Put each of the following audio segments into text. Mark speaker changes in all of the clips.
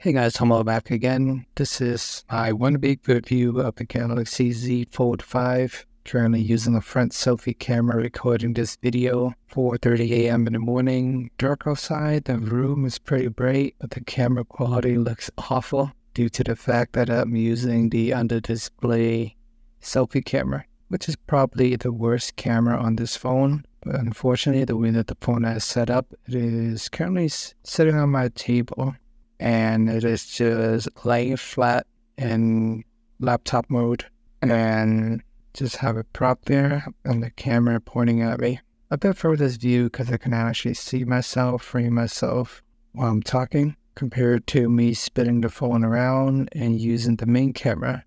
Speaker 1: Hey guys, hello back again. This is my one week review of the Galaxy Z Fold 5. Currently using a front selfie camera recording this video. 4:30 a.m. in the morning. Dark outside, the room is pretty bright, but the camera quality looks awful due to the fact that I'm using the under display selfie camera, which is probably the worst camera on this phone. But unfortunately, the way that the phone is set up, it is currently sitting on my table. And it is just laying flat in laptop mode and just have it propped there and the camera pointing at me. I prefer this view because I can actually see myself, frame myself while I'm talking, compared to me spinning the phone around and using the main camera,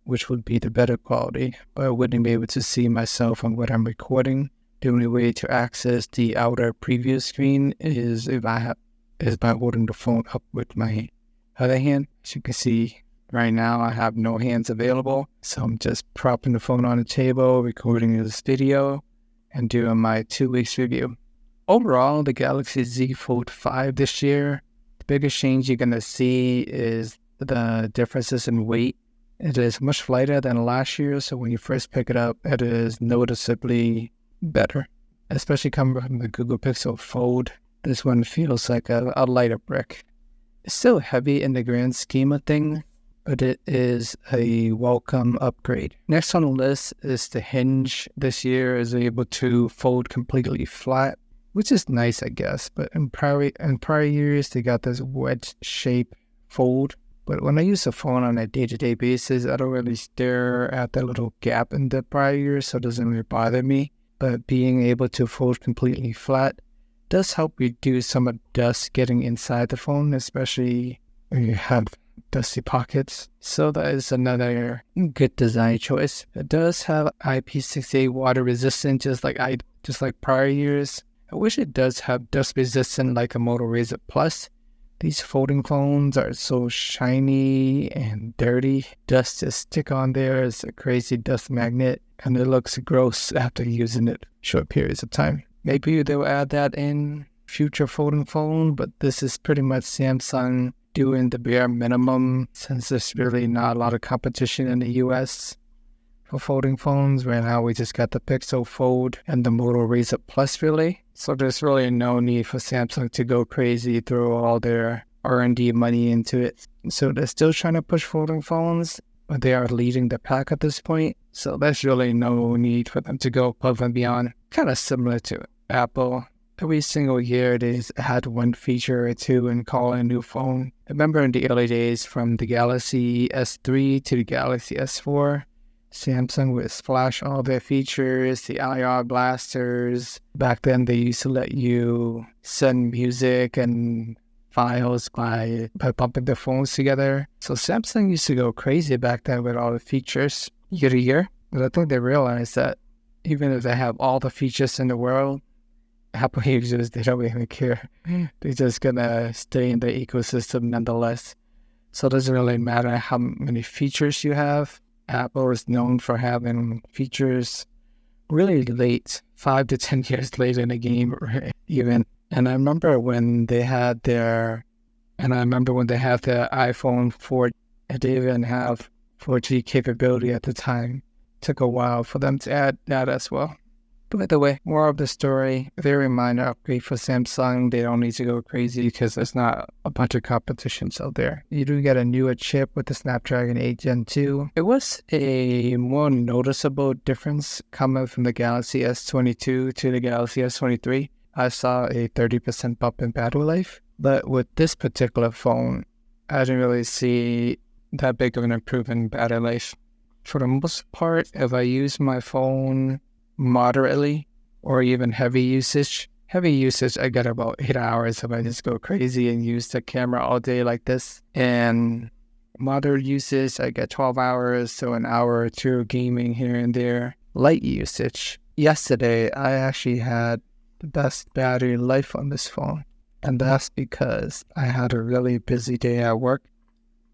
Speaker 1: which would be the better quality, but I wouldn't be able to see myself on what I'm recording. The only way to access the outer preview screen is by holding the phone up with my other hand. As you can see, right now I have no hands available, so I'm just propping the phone on the table, recording this video, and doing my 2 weeks review. Overall, the Galaxy Z Fold 5 this year, the biggest change you're going to see is the differences in weight. It is much lighter than last year, so when you first pick it up, it is noticeably better, especially coming from the Google Pixel Fold. This one feels like a lighter brick. It's still heavy in the grand scheme of things, but it is a welcome upgrade. Next on the list is the Hinge. This year is able to fold completely flat, which is nice, I guess. But in prior years, they got this wedge shape fold. But when I use the phone on a day-to-day basis, I don't really stare at that little gap in the prior years, so it doesn't really bother me. But being able to fold completely flat does help reduce some of the dust getting inside the phone, especially when you have dusty pockets. So that is another good design choice. It does have IP68 water resistant, just like prior years. I wish it does have dust resistant like a Moto Razr Plus. These folding phones are so shiny and dirty. Dust just stick on there. It's a crazy dust magnet, and it looks gross after using it short periods of time. Maybe they'll add that in future folding phone, but this is pretty much Samsung doing the bare minimum since there's really not a lot of competition in the US for folding phones. Right now we just got the Pixel Fold and the Moto Razr Plus really. So there's really no need for Samsung to go crazy, throw all their R&D money into it. So they're still trying to push folding phones, but they are leading the pack at this point. So there's really no need for them to go above and beyond. Kind of similar to Apple. Every single year they had one feature or two and call a new phone. I remember in the early days from the Galaxy S3 to the Galaxy S4, Samsung would flash all their features, the IR blasters. Back then they used to let you send music and files by bumping the phones together. So Samsung used to go crazy back then with all the features year to year. But I think they realized that even if they have all the features in the world, Apple users, they don't even care. They're just gonna stay in the ecosystem nonetheless. So it doesn't really matter how many features you have. Apple is known for having features really late, 5 to 10 years late in the game even. And I remember when they had their iPhone 4, and they didn't have 4G capability at the time. Took a while for them to add that as well. But by the way, more of the story, very minor upgrade for Samsung. They don't need to go crazy because there's not a bunch of competitions out there. You do get a newer chip with the Snapdragon 8 Gen 2. It was a more noticeable difference coming from the Galaxy S22 to the Galaxy S23. I saw a 30% bump in battery life. But with this particular phone, I didn't really see that big of an improvement in battery life. For the most part, if I use my phone moderately or even heavy usage, I get about 8 hours if I just go crazy and use the camera all day like this. And moderate usage, I get 12 hours, so an hour or two gaming here and there. Light usage. Yesterday, I actually had the best battery life on this phone. And that's because I had a really busy day at work.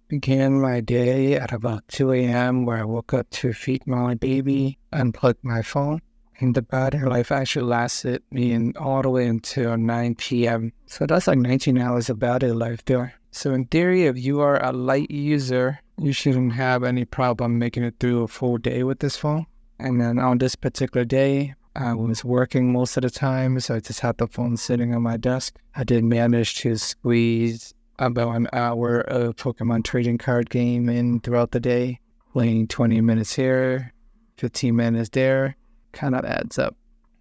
Speaker 1: Began my day at about 2 a.m. where I woke up to feed my baby, unplugged my phone, and the battery life actually lasted me all the way until 9 p.m. So that's like 19 hours of battery life there. So in theory, if you are a light user, you shouldn't have any problem making it through a full day with this phone. And then on this particular day, I was working most of the time, so I just had the phone sitting on my desk. I did manage to squeeze about an hour of Pokemon trading card game in throughout the day, playing 20 minutes here, 15 minutes there, kind of adds up.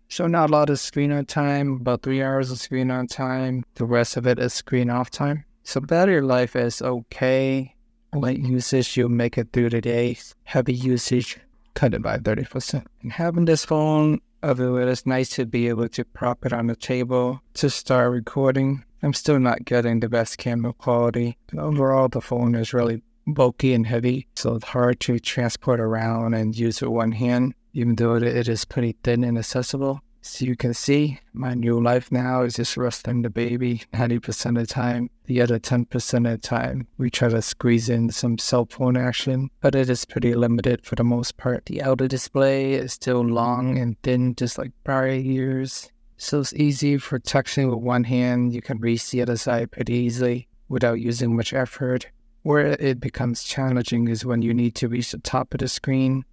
Speaker 1: So not a lot of screen on time, about 3 hours of screen on time. The rest of it is screen off time. So battery life is okay. Light usage, you'll make it through the day. Heavy usage, cut it by 30%. And having this phone, although it is nice to be able to prop it on the table to start recording, I'm still not getting the best camera quality. Overall, the phone is really bulky and heavy, so it's hard to transport around and use with one hand, even though it is pretty thin and accessible. So you can see, my new life now is just wrestling the baby 90% of the time. The other 10% of the time, we try to squeeze in some cell phone action, but it is pretty limited for the most part. The outer display is still long and thin, just like prior years. So it's easy for texting with one hand. You can reach the other side pretty easily without using much effort. Where it becomes challenging is when you need to reach the top of the screen.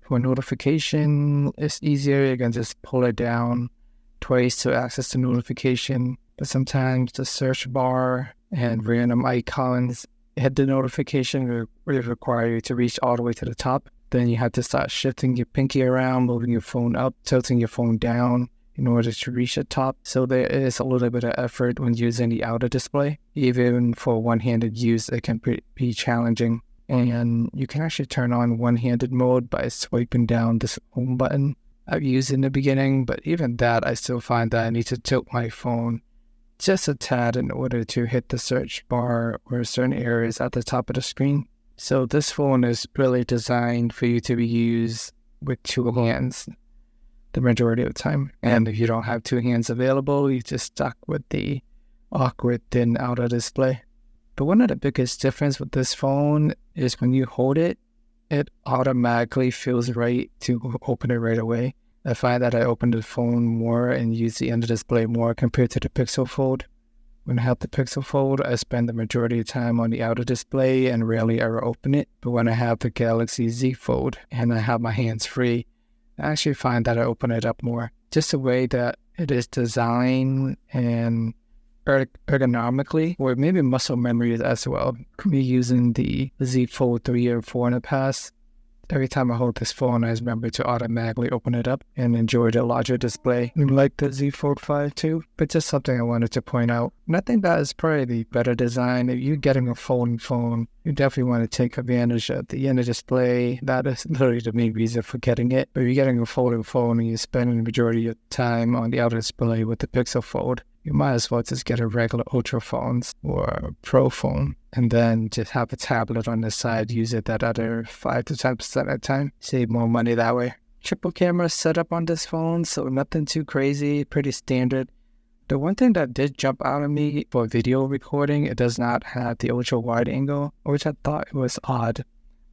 Speaker 1: For notification, it's easier. You can just pull it down twice to access the notification. But sometimes the search bar and random icons hit the notification will require you to reach all the way to the top. Then you have to start shifting your pinky around, moving your phone up, tilting your phone down in order to reach the top. So there is a little bit of effort when using the outer display. Even for one-handed use, it can be challenging. And you can actually turn on one-handed mode by swiping down this home button. I've used it in the beginning, but even that, I still find that I need to tilt my phone just a tad in order to hit the search bar or certain areas at the top of the screen. So this phone is really designed for you to be used with two hands the majority of the time. And if you don't have two hands available, you're just stuck with the awkward thin outer display. But one of the biggest difference with this phone is when you hold it, it automatically feels right to open it right away. I find that I open the phone more and use the under display more compared to the Pixel Fold. When I have the Pixel Fold, I spend the majority of the time on the outer display and rarely ever open it. But when I have the Galaxy Z Fold and I have my hands free, I actually find that I open it up more. Just the way that it is designed and ergonomically, or maybe muscle memory as well. Me using the Z Fold 3 or 4 in the past, every time I hold this phone, I remember to automatically open it up and enjoy the larger display. I like the Z Fold 5 too, but just something I wanted to point out. And I think that is probably the better design. If you're getting a folding phone, you definitely want to take advantage of the inner display. That is literally the main reason for getting it. But if you're getting a folding phone and you're spending the majority of the time on the outer display with the Pixel Fold, you might as well just get a regular Ultra phones or a Pro phone and then just have a tablet on the side, use it that other 5 to 10% of the time. Save more money that way. Triple camera setup on this phone, so nothing too crazy, pretty standard. The one thing that did jump out at me for video recording, it does not have the ultra wide angle, which I thought was odd.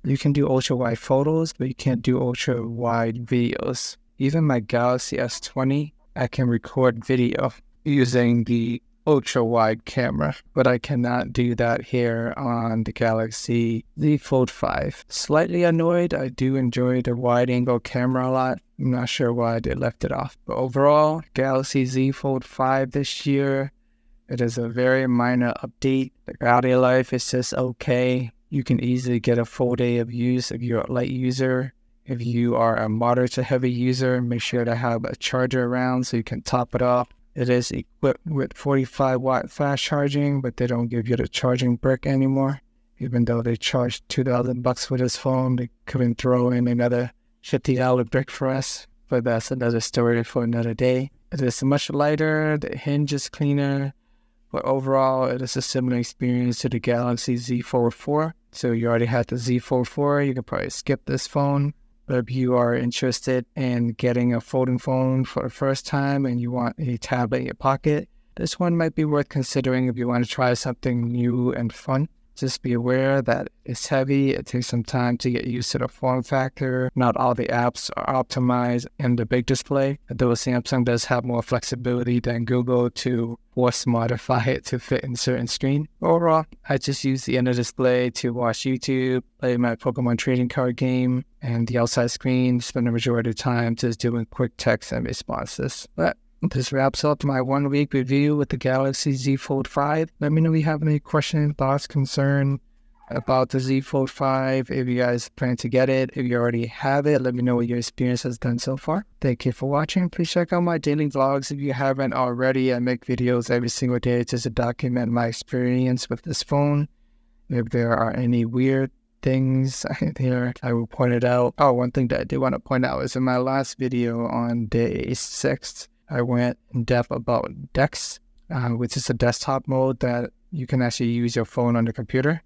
Speaker 1: You can do ultra wide photos, but you can't do ultra wide videos. Even my Galaxy S20, I can record video using the ultra wide camera, but I cannot do that here on the Galaxy Z Fold 5. Slightly annoyed. I do enjoy the wide angle camera a lot. I'm not sure why they left it off, but overall, Galaxy Z Fold 5 this year, it is a very minor update. The battery life is just okay. You can easily get a full day of use if you're a light user. If you are a moderate to heavy user, make sure to have a charger around so you can top it off. It is equipped with 45 watt fast charging, but they don't give you the charging brick anymore. Even though they charge $2,000 for this phone, they couldn't throw in another $50 brick for us. But that's another story for another day. It is much lighter, the hinge is cleaner, but overall it is a similar experience to the Galaxy Z Fold 4. So you already had the Z Fold 4, you can probably skip this phone. But if you are interested in getting a folding phone for the first time and you want a tablet in your pocket, this one might be worth considering if you want to try something new and fun. Just be aware that it's heavy. It takes some time to get used to the form factor. Not all the apps are optimized in the big display, though Samsung does have more flexibility than Google to force modify it to fit in certain screen. Overall, I just use the inner display to watch YouTube, play my Pokemon trading card game, and the outside screen spend the majority of the time just doing quick text and responses. But this wraps up my 1 week review with the Galaxy Z Fold 5. Let me know if you have any questions, thoughts, concern about the Z Fold 5. If you guys plan to get it, if you already have it, let me know what your experience has done so far. Thank you for watching. Please check out my daily vlogs if you haven't already. I make videos every single day just to document my experience with this phone. If there are any weird things here, I will point it out. Oh, one thing that I did want to point out is in my last video on day 6th, I went in depth about DeX, which is a desktop mode that you can actually use your phone on the computer.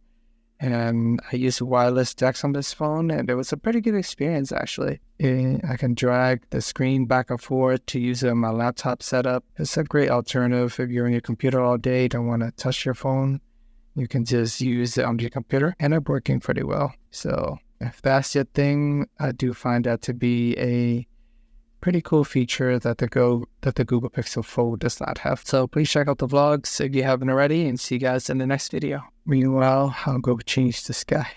Speaker 1: And I used wireless DeX on this phone, and it was a pretty good experience, actually. I can drag the screen back and forth to use it on my laptop setup. It's a great alternative if you're on your computer all day, don't want to touch your phone. You can just use it on your computer, and it's working pretty well. So if that's your thing, I do find that to be a pretty cool feature that the Google Pixel Fold does not have. So please check out the vlogs if you haven't already, and see you guys in the next video. Meanwhile, I'll go change the sky.